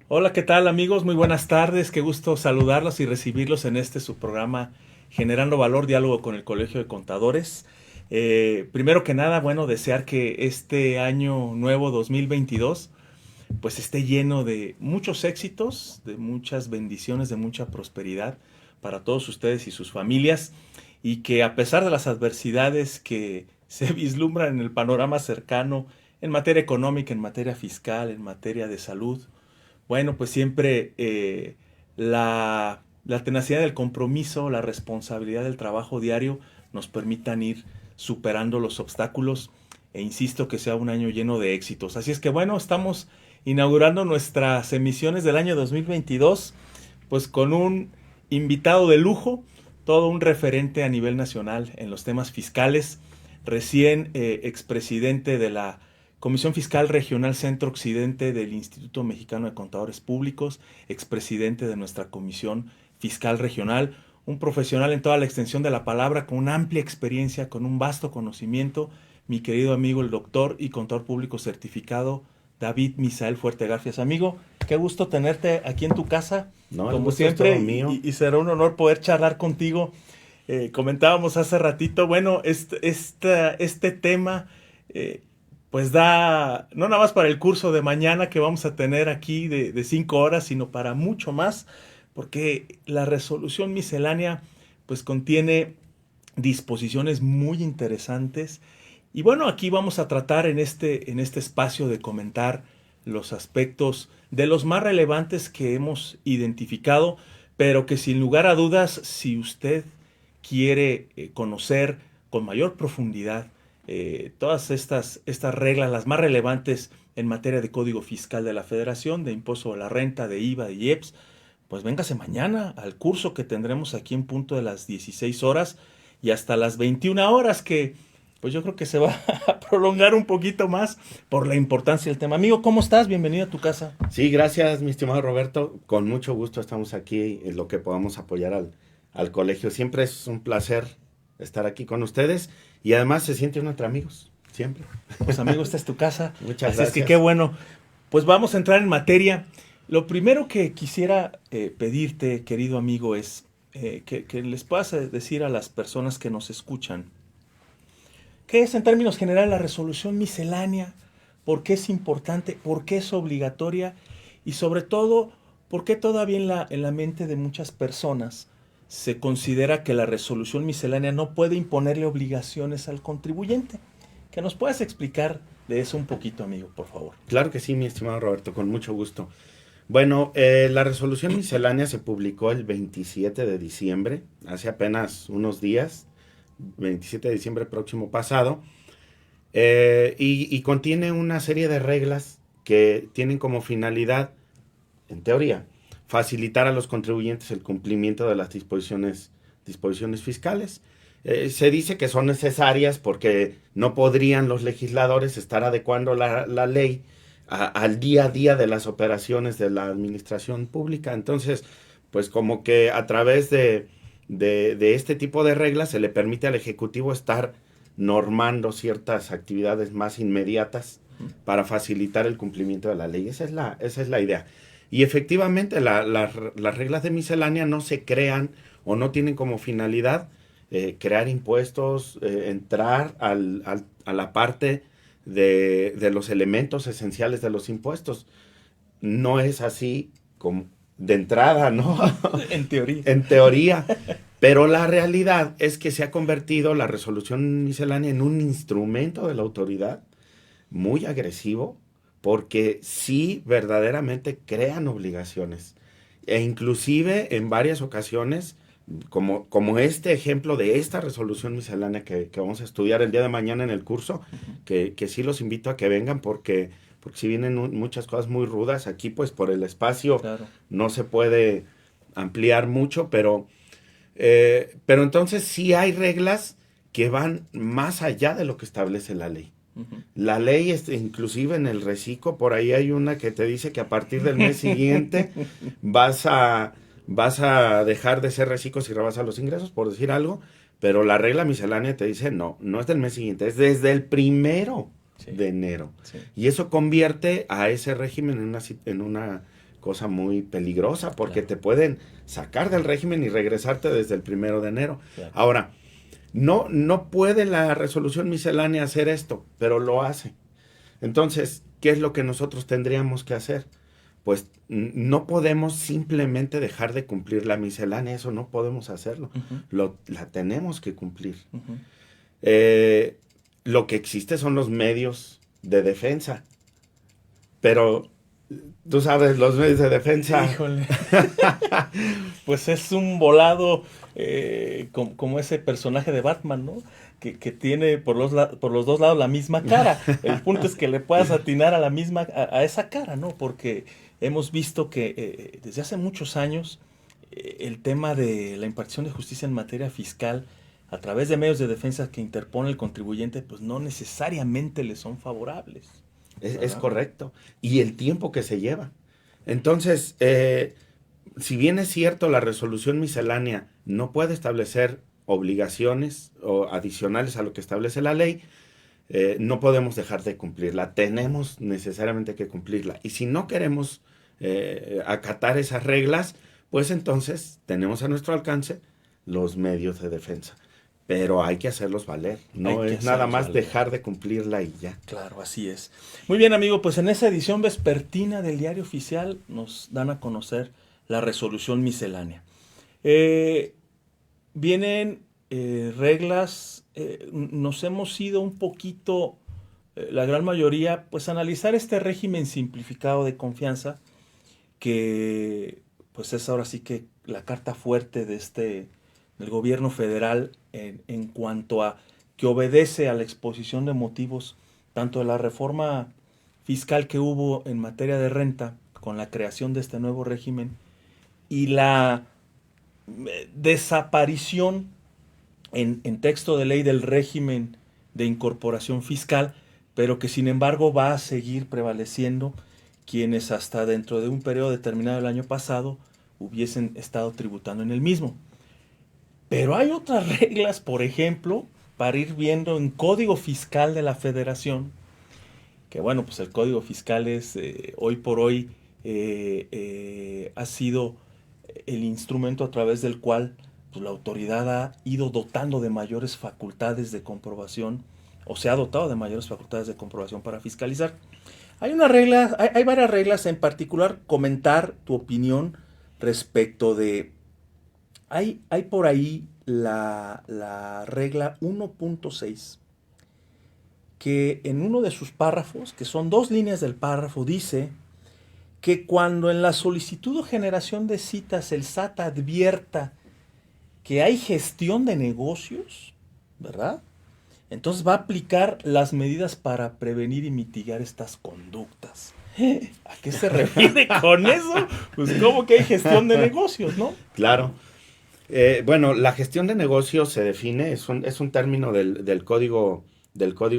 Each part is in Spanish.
Hola, ¿qué tal amigos? Muy buenas tardes, qué gusto saludarlos y recibirlos en su programa Generando Valor, Diálogo con el Colegio de Contadores. Primero que nada, bueno, desear que este año nuevo 2022 pues esté lleno de muchos éxitos, de muchas bendiciones, de mucha prosperidad para todos ustedes y sus familias y que a pesar de las adversidades que se vislumbran en el panorama cercano en materia económica, en materia fiscal, en materia de salud, bueno, pues siempre la tenacidad del compromiso, la responsabilidad del trabajo diario nos permitan ir superando los obstáculos e insisto que sea un año lleno de éxitos. Así es que bueno, estamos inaugurando nuestras emisiones del año 2022 pues con un invitado de lujo, todo un referente a nivel nacional en los temas fiscales, recién expresidente de la Comisión Fiscal Regional Centro Occidente del Instituto Mexicano de Contadores Públicos, expresidente de nuestra Comisión Fiscal Regional, un profesional en toda la extensión de la palabra, con una amplia experiencia, con un vasto conocimiento, mi querido amigo el doctor y contador público certificado David Misael Fuerte Garfias. Amigo, qué gusto tenerte aquí en tu casa, No, el como gusto es todo siempre, mío. y será un honor poder charlar contigo. Comentábamos hace ratito, bueno, este tema eh, pues da, no nada más para el curso de mañana que vamos a tener aquí de 5 horas, sino para mucho más, porque la resolución miscelánea pues contiene disposiciones muy interesantes. Y bueno, aquí vamos a tratar en este espacio de comentar los aspectos de los más relevantes que hemos identificado, pero que sin lugar a dudas, si usted quiere conocer con mayor profundidad todas estas reglas, las más relevantes en materia de Código Fiscal de la Federación, de Impuesto a la Renta, de IVA, de IEPS, pues véngase mañana al curso que tendremos aquí en punto de las 16 horas y hasta las 21 horas que pues yo creo que se va a prolongar un poquito más por la importancia del tema. Amigo, ¿cómo estás? Bienvenido a tu casa. Sí, gracias, mi estimado Roberto. Con mucho gusto estamos aquí en lo que podamos apoyar al colegio. Siempre es un placer estar aquí con ustedes y además se siente uno entre amigos, siempre. Pues amigo, esta es tu casa. Muchas Así es que qué gracias. bueno. Pues vamos a entrar en materia. Lo primero que quisiera pedirte, querido amigo, es que les puedas decir a las personas que nos escuchan qué es en términos generales la resolución miscelánea, por qué es importante, por qué es obligatoria y sobre todo, por qué todavía en la mente de muchas personas se considera que la resolución miscelánea no puede imponerle obligaciones al contribuyente. Que nos puedas explicar de eso un poquito, amigo, por favor. Claro que sí, mi estimado Roberto, con mucho gusto. Bueno, la resolución miscelánea se publicó el 27 de diciembre, hace apenas unos días, 27 de diciembre próximo pasado. Y contiene una serie de reglas que tienen como finalidad, en teoría, facilitar a los contribuyentes el cumplimiento de las disposiciones fiscales. Se dice que son necesarias porque no podrían los legisladores estar adecuando la ley al día a día de las operaciones de la administración pública. Entonces, pues como que a través de este tipo de reglas se le permite al Ejecutivo estar normando ciertas actividades más inmediatas para facilitar el cumplimiento de la ley. Esa es la idea. Y efectivamente las reglas de miscelánea no se crean o no tienen como finalidad crear impuestos, entrar a la parte de los elementos esenciales de los impuestos. No es así como de entrada, ¿no? En teoría. En teoría. Pero la realidad es que se ha convertido la resolución miscelánea en un instrumento de la autoridad muy agresivo porque sí verdaderamente crean obligaciones. E inclusive en varias ocasiones, como este ejemplo de esta resolución miscelánea que vamos a estudiar el día de mañana en el curso, que sí los invito a que vengan porque si vienen muchas cosas muy rudas, aquí pues por el espacio Claro. no se puede ampliar mucho, pero entonces sí hay reglas que van más allá de lo que establece la ley. Ujú. La ley, inclusive en el reciclo, por ahí hay una que te dice que a partir del mes siguiente vas a, vas a dejar de ser reciclo si rebasas los ingresos, por decir algo, pero la regla miscelánea te dice no es del mes siguiente, es desde el 1 Sí, de enero. sí. Y eso convierte a ese régimen en una cosa muy peligrosa porque Claro. te pueden sacar del régimen y regresarte desde el 1 de enero. Claro. Ahora, no puede la resolución miscelánea hacer esto, pero lo hace. Entonces, ¿qué es lo que nosotros tendríamos que hacer? Pues no podemos simplemente dejar de cumplir la miscelánea, eso no podemos hacerlo. La tenemos que cumplir. Lo que existe son los medios de defensa, pero tú sabes, los medios de defensa... Híjole. Pues es un volado como ese personaje de Batman, ¿no? Que tiene por los dos lados la misma cara. El punto es que le puedas atinar a la misma, a esa cara, ¿no? Porque hemos visto que desde hace muchos años el tema de la impartición de justicia en materia fiscal a través de medios de defensa que interpone el contribuyente, pues no necesariamente le son favorables. Es correcto. Y el tiempo que se lleva. Entonces, si bien es cierto, la resolución miscelánea no puede establecer obligaciones o adicionales a lo que establece la ley, no podemos dejar de cumplirla. Tenemos necesariamente que cumplirla. Y si no queremos acatar esas reglas, pues entonces tenemos a nuestro alcance los medios de defensa. Pero hay que hacerlos valer. No es nada más dejar de cumplirla y ya. Claro, así es. Muy bien, amigo, pues en esa edición vespertina del Diario Oficial nos dan a conocer la resolución miscelánea. Vienen reglas, nos hemos ido un poquito, la gran mayoría, pues a analizar este régimen simplificado de confianza, que pues es ahora sí que la carta fuerte del gobierno federal en cuanto a que obedece a la exposición de motivos tanto de la reforma fiscal que hubo en materia de renta con la creación de este nuevo régimen y la desaparición en texto de ley del régimen de incorporación fiscal, pero que sin embargo va a seguir prevaleciendo quienes hasta dentro de un periodo determinado del año pasado hubiesen estado tributando en el mismo. Pero hay otras reglas, por ejemplo, para ir viendo en Código Fiscal de la Federación, que bueno, pues el Código Fiscal es hoy por hoy ha sido el instrumento a través del cual pues, la autoridad ha ido dotando de mayores facultades de comprobación, o se ha dotado de mayores facultades de comprobación para fiscalizar. Hay varias reglas, en particular comentar tu opinión respecto de... Hay por ahí la regla 1.6, que en uno de sus párrafos, que son 2 líneas del párrafo, dice que cuando en la solicitud o generación de citas el SAT advierta que hay gestión de negocios, ¿verdad? Entonces va a aplicar las medidas para prevenir y mitigar estas conductas. ¿A qué se refiere con eso? Pues como que hay gestión de negocios, ¿no? Claro. Bueno, la gestión de negocios se define, es un término del Código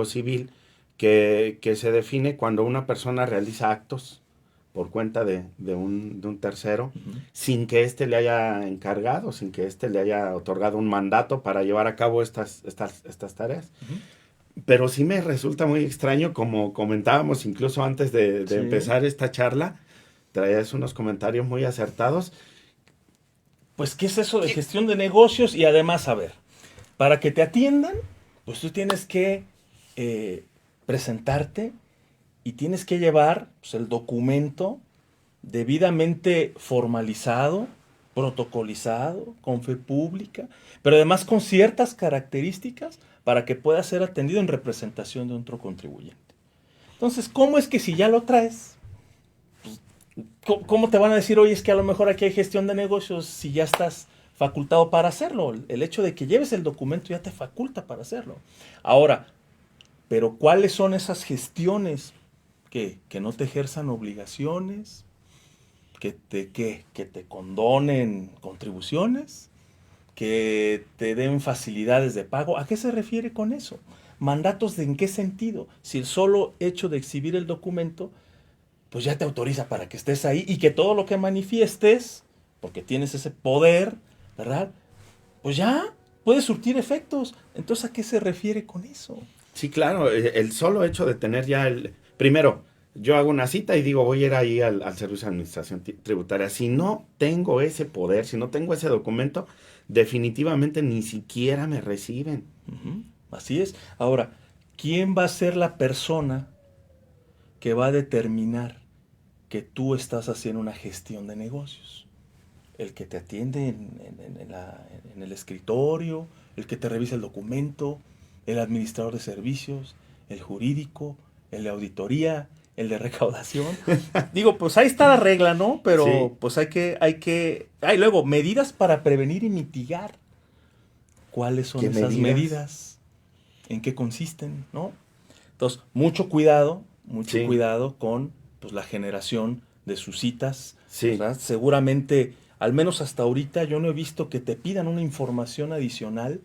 Civil que se define cuando una persona realiza actos por cuenta de un tercero, sin que éste le haya encargado, sin que éste le haya otorgado un mandato para llevar a cabo estas tareas. Pero sí me resulta muy extraño, como comentábamos incluso antes de empezar esta charla, traías unos comentarios muy acertados. Pues, ¿qué es eso de gestión de negocios? Y además, a ver, para que te atiendan, pues tú tienes que presentarte y tienes que llevar pues, el documento debidamente formalizado, protocolizado, con fe pública, pero además con ciertas características para que pueda ser atendido en representación de otro contribuyente. Entonces, ¿cómo es que si ya lo traes, pues, ¿cómo te van a decir, oye, es que a lo mejor aquí hay gestión de negocios si ya estás facultado para hacerlo? El hecho de que lleves el documento ya te faculta para hacerlo. Ahora, pero ¿cuáles son esas gestiones? Que no te ejerzan obligaciones, que te condonen contribuciones, que te den facilidades de pago. ¿A qué se refiere con eso? ¿Mandatos de en qué sentido? Si el solo hecho de exhibir el documento, pues ya te autoriza para que estés ahí y que todo lo que manifiestes, porque tienes ese poder, ¿verdad? Pues ya puede surtir efectos. Entonces, ¿a qué se refiere con eso? Sí, claro, el solo hecho de tener ya primero, yo hago una cita y digo, voy a ir ahí al Servicio de Administración Tributaria. Si no tengo ese poder, si no tengo ese documento, definitivamente ni siquiera me reciben. Ujú, así es. Ahora, ¿quién va a ser la persona que va a determinar que tú estás haciendo una gestión de negocios? El que te atiende en el escritorio, el que te revisa el documento, el administrador de servicios, el jurídico, el de auditoría, el de recaudación. Digo, pues ahí está la regla, ¿no? Pero Sí, pues hay luego medidas para prevenir y mitigar. ¿Cuáles son ¿qué esas medidas? medidas? ¿En qué consisten? ¿No? Entonces, mucho Sí, cuidado con pues, la generación de sus citas, sí. ¿verdad? Seguramente, al menos hasta ahorita, yo no he visto que te pidan una información adicional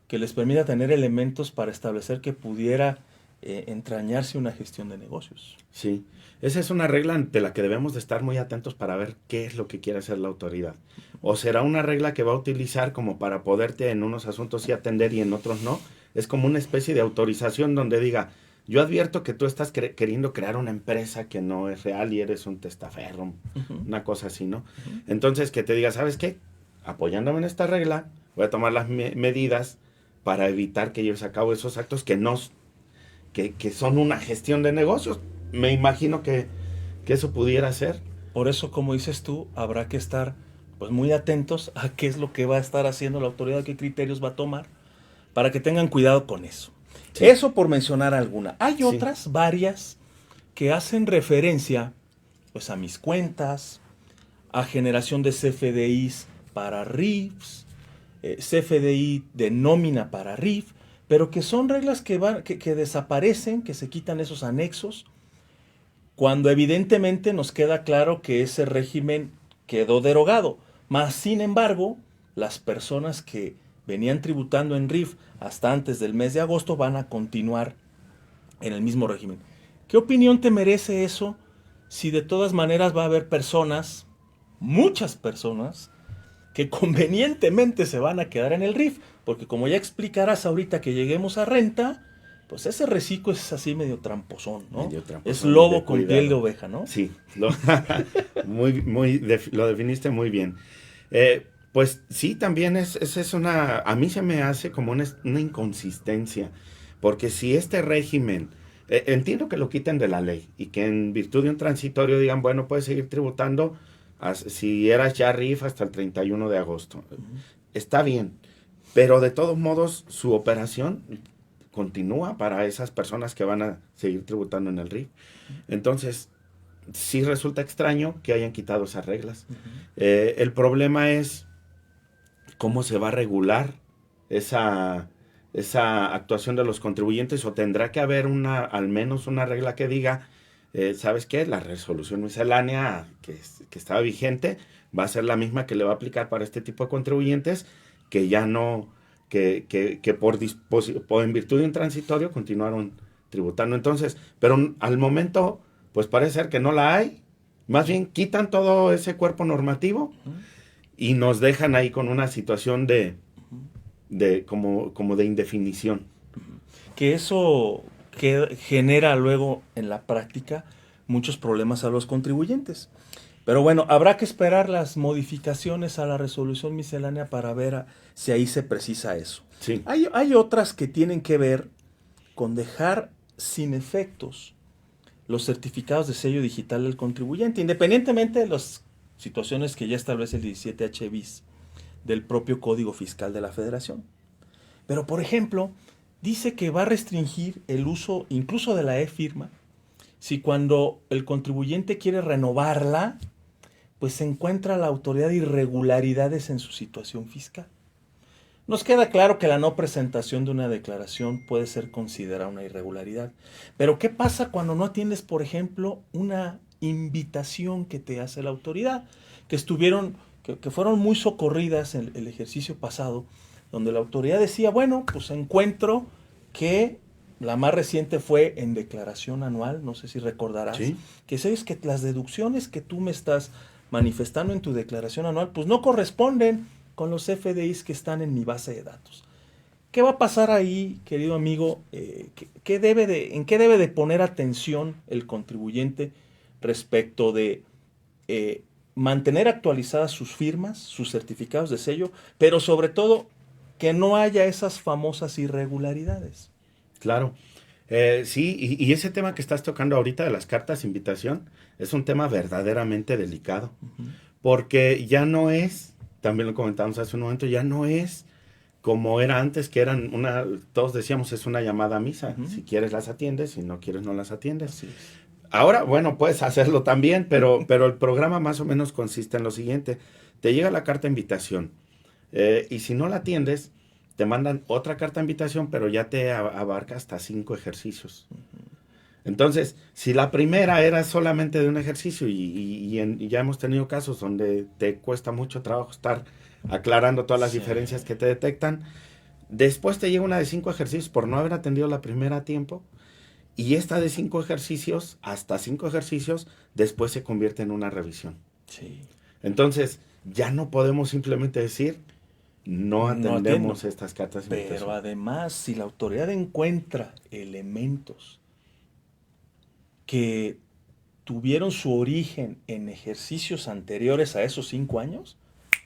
que les permita tener elementos para establecer que pudiera entrañarse una gestión de negocios. Sí, esa es una regla ante la que debemos de estar muy atentos para ver qué es lo que quiere hacer la autoridad. O será una regla que va a utilizar como para poderte en unos asuntos sí atender y en otros no. Es como una especie de autorización donde diga, yo advierto que tú estás queriendo crear una empresa que no es real y eres un testaferro, Ujú, una cosa así, ¿no? ujú. Entonces que te diga, ¿sabes qué? Apoyándome en esta regla, voy a tomar las medidas para evitar que lleves a cabo esos actos que no que son una gestión de negocios. Me imagino que eso pudiera ser. Por eso, como dices tú, habrá que estar pues muy atentos a qué es lo que va a estar haciendo la autoridad, qué criterios va a tomar, para que tengan cuidado con eso. Sí, Eso por mencionar alguna. Hay sí, otras varias que hacen referencia pues a mis cuentas, a generación de CFDIs para RIFs, CFDI de nómina para RIF, pero que son reglas que desaparecen, que se quitan esos anexos, cuando evidentemente nos queda claro que ese régimen quedó derogado. Mas, sin embargo, las personas que venían tributando en RIF hasta antes del mes de agosto van a continuar en el mismo régimen. ¿Qué opinión te merece eso si de todas maneras va a haber personas, muchas personas, que convenientemente se van a quedar en el RIF? Porque como ya explicarás ahorita que lleguemos a renta, pues ese reciclo es así medio tramposón, ¿no? medio Es tramposón y de lobo con piel de cuidado. oveja, ¿no? Sí, lo definiste muy bien. Pues sí, también es una, a mí se me hace como una inconsistencia, porque si este régimen, entiendo que lo quiten de la ley y que en virtud de un transitorio digan, bueno, puedes seguir tributando si eras ya RIF hasta el 31 de agosto. Está bien, pero de todos modos su operación continúa para esas personas que van a seguir tributando en el RIF. Entonces, sí resulta extraño que hayan quitado esas reglas. Uh -huh. El problema es cómo se va a regular esa, esa actuación de los contribuyentes, o tendrá que haber al menos una regla que diga, ¿sabes qué? La resolución miscelánea que estaba vigente va a ser la misma que le va a aplicar para este tipo de contribuyentes que ya no, que por en virtud de un transitorio continuaron tributando. Entonces, pero al momento, pues parece ser que no la hay. Más bien quitan todo ese cuerpo normativo y nos dejan ahí con una situación como de indefinición. Que eso que genera luego en la práctica muchos problemas a los contribuyentes. Pero bueno, habrá que esperar las modificaciones a la resolución miscelánea para ver si ahí se precisa eso. Sí. Hay otras que tienen que ver con dejar sin efectos los certificados de sello digital del contribuyente, independientemente de las situaciones que ya establece el 17H bis del propio Código Fiscal de la Federación. Pero, por ejemplo, dice que va a restringir el uso incluso de la e-firma si cuando el contribuyente quiere renovarla, pues se encuentra la autoridad de irregularidades en su situación fiscal. Nos queda claro que la no presentación de una declaración puede ser considerada una irregularidad. Pero ¿qué pasa cuando no atiendes, por ejemplo, una invitación que te hace la autoridad? Que fueron muy socorridas en el ejercicio pasado, donde la autoridad decía, bueno, pues encuentro que la más reciente fue en declaración anual, no sé si recordarás, Sí. que sabes que las deducciones que tú me estás manifestando en tu declaración anual, pues no corresponden con los FDIs que están en mi base de datos. ¿Qué va a pasar ahí, querido amigo? ¿En qué debe de poner atención el contribuyente respecto de mantener actualizadas sus firmas, sus certificados de sello, pero sobre todo que no haya esas famosas irregularidades? Claro. Sí, y ese tema que estás tocando ahorita de las cartas de invitación es un tema verdaderamente delicado, Ujú. porque ya no es, también lo comentamos hace un momento, ya no es como era antes, que todos decíamos es una llamada a misa, Ujú. si quieres las atiendes, si no quieres no las atiendes. Así es. Ahora, bueno, puedes hacerlo también, pero el programa más o menos consiste en lo siguiente, te llega la carta de invitación, y si no la atiendes, te mandan otra carta de invitación, pero ya te abarca hasta 5 ejercicios. Entonces, si la primera era solamente de un ejercicio y ya hemos tenido casos donde te cuesta mucho trabajo estar aclarando todas las Sí. diferencias que te detectan, después te llega una de 5 ejercicios por no haber atendido la primera a tiempo, y esta de 5 ejercicios, hasta 5 ejercicios, después se convierte en una revisión. Sí. Entonces, ya no podemos simplemente decir, no No atiendo. atendemos estas cartas de Pero invitación. además, si la autoridad encuentra elementos que tuvieron su origen en ejercicios anteriores a esos 5 años,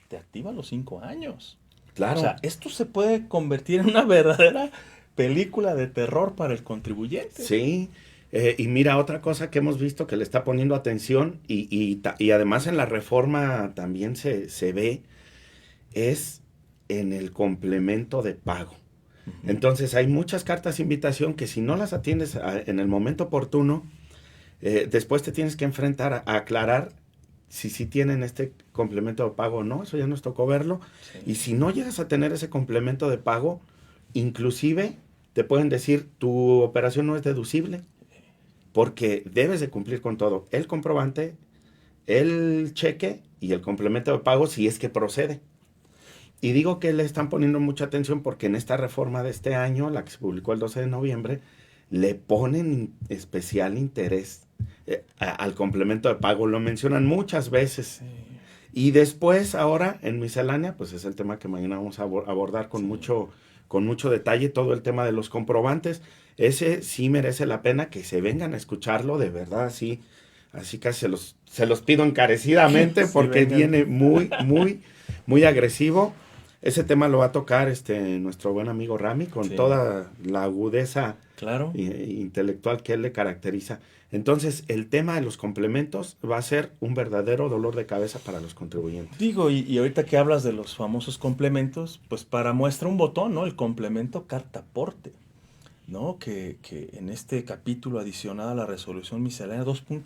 te activa los 5 años. O Claro, sea, esto se puede convertir en una verdadera película de terror para el contribuyente. sí. Y mira, otra cosa que hemos visto que le está poniendo atención y además en la reforma también se ve, es en el complemento de pago. Ujú. Entonces hay muchas cartas de invitación que si no las atiendes en el momento oportuno, después te tienes que enfrentar a aclarar si sí tienen este complemento de pago o no, eso ya nos tocó verlo. Sí. Y si no llegas a tener ese complemento de pago, inclusive te pueden decir tu operación no es deducible porque debes de cumplir con todo, el comprobante, el cheque y el complemento de pago si es que procede. Y digo que le están poniendo mucha atención porque en esta reforma de este año, la que se publicó el 12 de noviembre, le ponen especial interés al complemento de pago, lo mencionan muchas veces. Sí. Y después, ahora, en miscelánea, pues es el tema que mañana vamos a abordar Sí. con mucho detalle, todo el tema de los comprobantes. Ese sí merece la pena que se vengan a escucharlo, de verdad, así casi se los pido encarecidamente Sí, porque vengan. viene muy, muy, muy agresivo. Ese tema lo va a tocar nuestro buen amigo Rami con Sí. toda la agudeza Claro. intelectual que él le caracteriza. Entonces, el tema de los complementos va a ser un verdadero dolor de cabeza para los contribuyentes. Digo, y ahorita que hablas de los famosos complementos, pues para muestra un botón, ¿no? El complemento carta aporte, ¿no? Que en este capítulo adicional a la resolución miscelánea 2.1